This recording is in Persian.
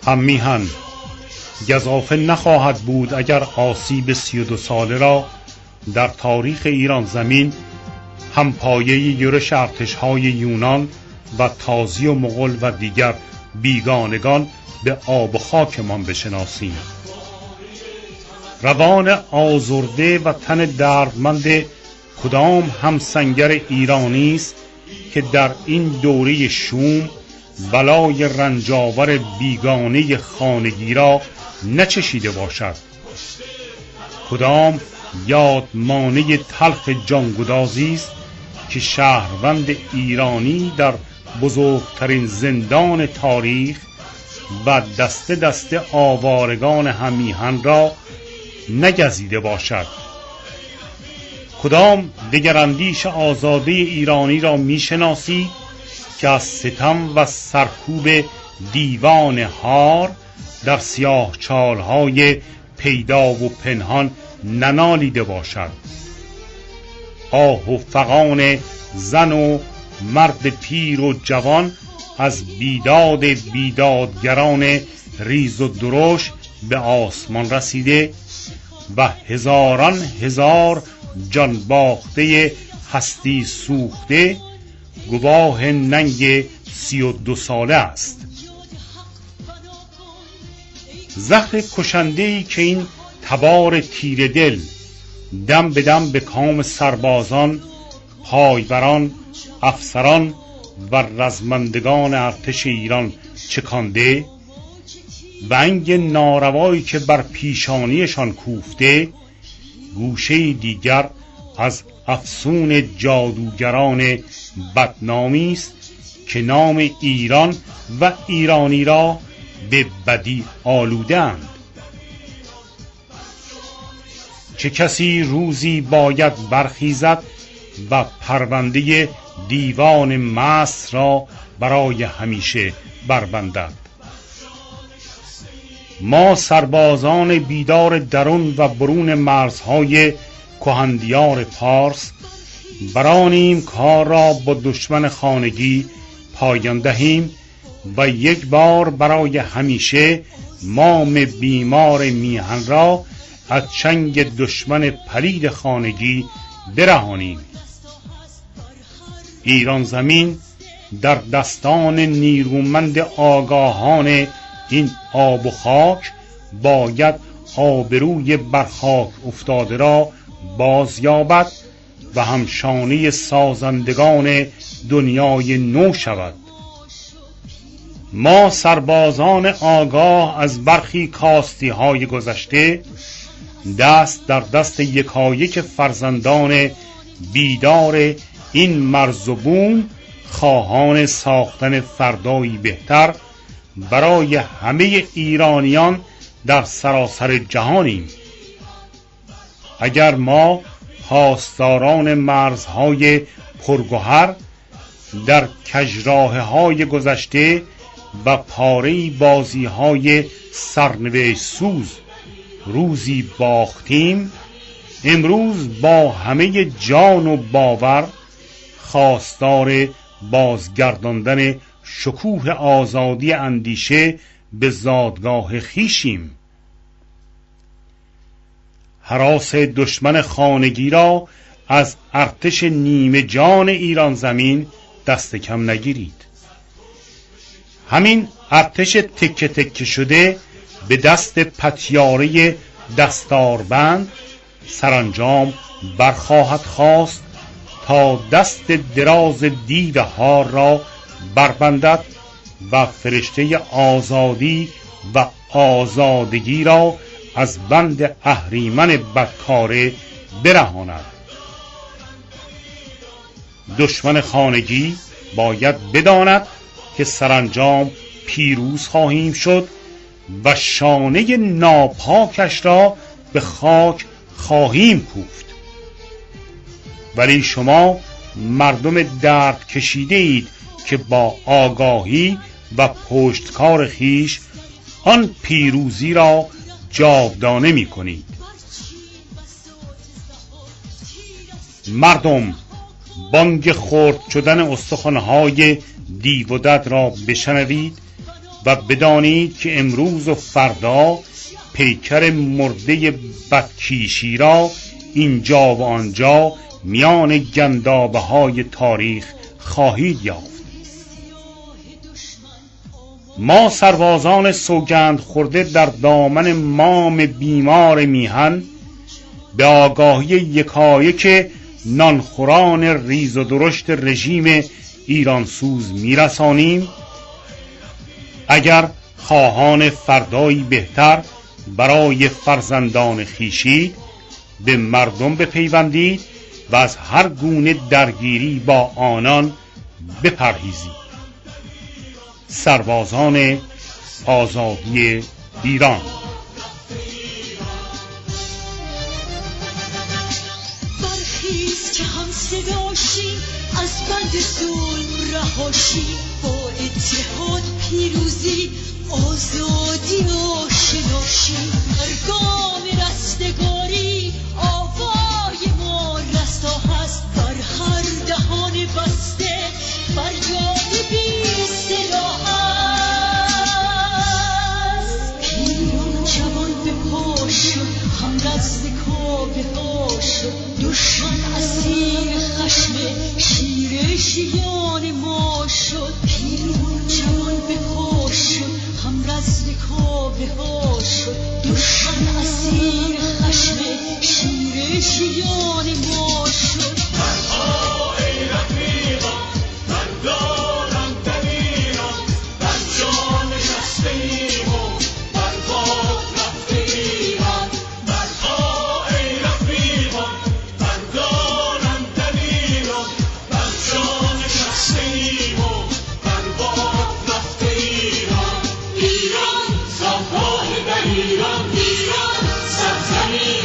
هم میهن گزافه نخواهد بود اگر آسیب 32 ساله را در تاریخ ایران زمین هم پایه یورش ارتش‌های یونان و تازی و مغول و دیگر بیگانگان به آب و خاکمان بشناسیم. روان آزرده و تن دردمند کدام همسنگر ایرانی است که در این دوره شوم بلای رنجاور بیگانه خانگی را نچشیده باشد؟ کدام یادمانه تلخ جانگدازی است که شهروند ایرانی در بزرگترین زندان تاریخ و دسته دسته آوارگان همیهن را نگزیده باشد؟ کدام دگراندیش آزاده ایرانی را میشناسید که از ستم و سرکوب دیوان هار در سیاه چالهای پیدا و پنهان ننالیده باشد؟ آه و فغان زن و مرد پیر و جوان از بیداد بیدادگران ریز و درشت به آسمان رسیده و هزاران هزار جان باخته هستی سوخته گواه ننگ 32 ساله است. زهر کشنده‌ای که این تبار تیره دل دم به دم به کام سربازان، پایوران، افسران و رزمندگان ارتش ایران چکانده و انگ ناروایی که بر پیشانیشان کوفته، گوشه دیگر از افسون جادوگران بدنامی است که نام ایران و ایرانی را به بدی آلودند. چه کسی روزی باید برخیزد و پرونده دیوان مصر را برای همیشه بربندد. ما سربازان بیدار درون و برون مرزهای کهندیار پارس برانیم کار را با دشمن خانگی پایان دهیم و یک بار برای همیشه مام بیمار میهن را از چنگ دشمن پلید خانگی برهانیم. ایران زمین در دستان نیرومند آگاهان این آب و خاک باید آبروی بر خاک افتاده را بازیابد و همشانه سازندگان دنیای نو شود. ما سربازان آگاه از برخی کاستی های گذشته دست در دست یکایک فرزندان بیدار این مرز و بوم خواهان ساختن فردایی بهتر برای همه ایرانیان در سراسر جهانیم. اگر ما پاسداران مرزهای پرگوهر در کژراهه‌های گذشته و پاره‌ای بازی‌های سرنوشت سوز روزی باختیم، امروز با همه جان و باور خواستار بازگرداندن شکوه آزادی اندیشه به زادگاه خویشیم. هراس دشمن خانگی را از ارتش نیمه جان ایران زمین دست کم نگیرید. همین ارتش تکه تکه شده به دست پتیاره دستاربند سرانجام برخواهد خواست تا دست دراز دیو هار را بربندد و فرشته آزادی و آزادگی را از بند اهریمن بدکاره برهاند. دشمن خانگی باید بداند که سرانجام پیروز خواهیم شد و شانه ناپاکش را به خاک خواهیم کوفت. ولی شما مردم درد کشیده اید که با آگاهی و پشتکار خیش آن پیروزی را جاودانه می کنید. مردم بانگ خرد شدن استخوان‌های دیو و دد را بشنوید و بدانید که امروز و فردا پیکر مرده بدکیشی را اینجا و آنجا میان گندابه های تاریخ خواهید یافت. ما سربازان سوگند خورده در دامن مام بیمار میهن به آگاهی یکایک نانخوران ریز و درشت رژیم ایرانسوز میرسانیم. اگر خواهان فردایی بهتر برای فرزندان خویشید، به مردم بپیوندید و از هر گونه درگیری با آنان بپرهیزید. سربازان آزادی ایران. برخیز که هم صداشیم، از بند ظلم رهاشیم، با اتحاد پیروزی آزادی آشنا شیم. هر گام رستگاری آوای ما رسا هست، بر هر دهان بسته فریاد بی سلاح است. پیران جوان به پا شد، هم رزم کابه ها شد، دشمن اسیر خشم شیرشیان ما شد. پیران جوان به پا شد، هم رزم کابه ها شد، دشمن اسیر خشم شیرشیان ما شد. برها ای رفیقان، مردانم در ایران، بر جا نشسته ایم و بر باد رفته ایران. برها ای رفیقان، مردانم در ایران، بر جا نشسته ایم و بر باد رفته ایران. ایران سرپای در ایران، ایران سرزمین